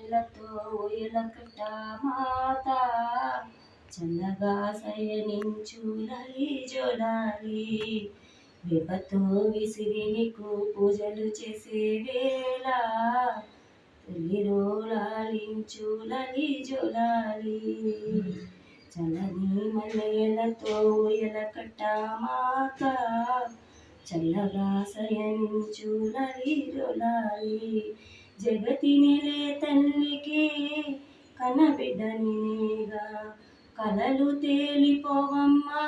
ఎలతో ఎలకట మాత చల్లగా శయనించు లలి జోలాలి వేపతో విసిరి నీకు పూజలు చేసే వేళ తల్లిరో లాలించు లలి జోలాలి చల్లని మల్లెలతో ఎలకట మాత చల్లగా శయనించు లలి జోలాలి జగతినిలే తల్లికి కన్నబిడ్డ నేనేగా కలలు తేలిపోవమ్మా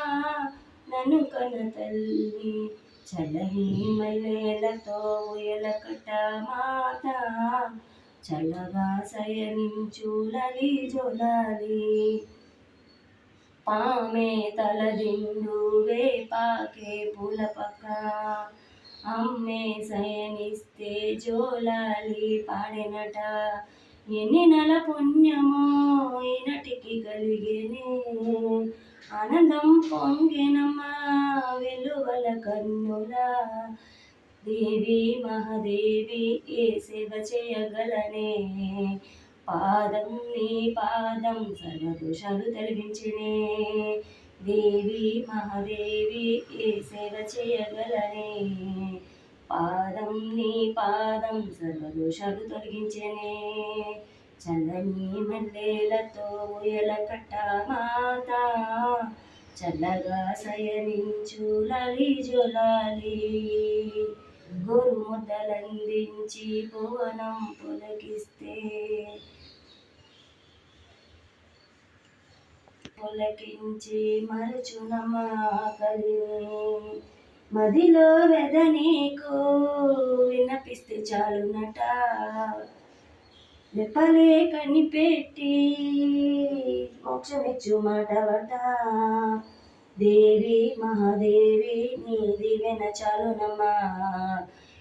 నన్ను కన్న తల్లి చల్లని మల్లెలతో ఎలకట మాత చల్లగా శయనించు లలి జోలాలి పామే తలదిండు వేపాకే పూల పక్క అమ్మే శయనిస్తే జోలాలి పాడినట ఎన్ని నెల పుణ్యమో ఈనటికి కలిగేనే ఆనందం పొంగెనమ్మా వెలువల కన్నుల దేవి మహాదేవి ఏ సేవ చేయగలనే పాదం నీ పాదం సర్వదోషాలు తొలగించినే దేవి మహాదేవి ఏ సేవ చేయగలనే పాదం నీ పాదం సర్వదోషాలు తొలగించనే చల్లని మల్లెలతో ఎలకట మాత చల్లగా శయనించు లలి జోలాలి గోరు ముద్దలందించి భువనం పులకించి మరచునమా కలిని మదిలో వెద నీకు విన్నపిస్తే చాలునట రెప్పలే కనిపెట్టి మోక్షమిచ్చు మాటవట దేవి మహాదేవి నీ దివెన చాలునమ్మా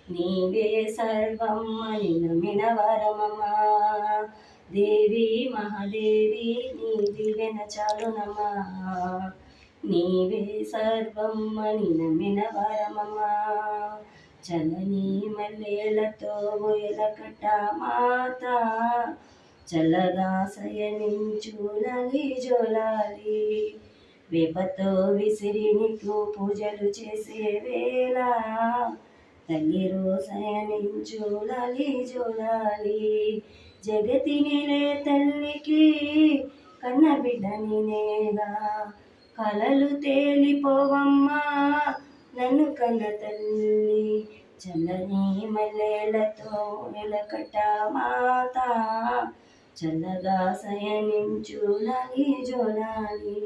నీవే సర్వమ్మ నమ్మిన వరమమ్మా దేవి మహాదేవి నీ దివెన చాలునమ్మా నీవే సర్వమ్మ నమ్మిన వరమమ్మా చల్లని మల్లెలతో ఎలకట మాత చల్లగా శయనించు లలి జోలాలి వేపతో విసిరి నీకు పూజలు చేసే వేళ తల్లిరో శయనించు లలి జోలాలి జగతినిలే తల్లికి కన్నబిడ్డ నేనేగా కలలు తేలిపోవమ్మా నన్ను కన్న తల్లి చల్లని మల్లెలతో ఎలకట మాత చల్లగా శయనించు లలి జోలాలి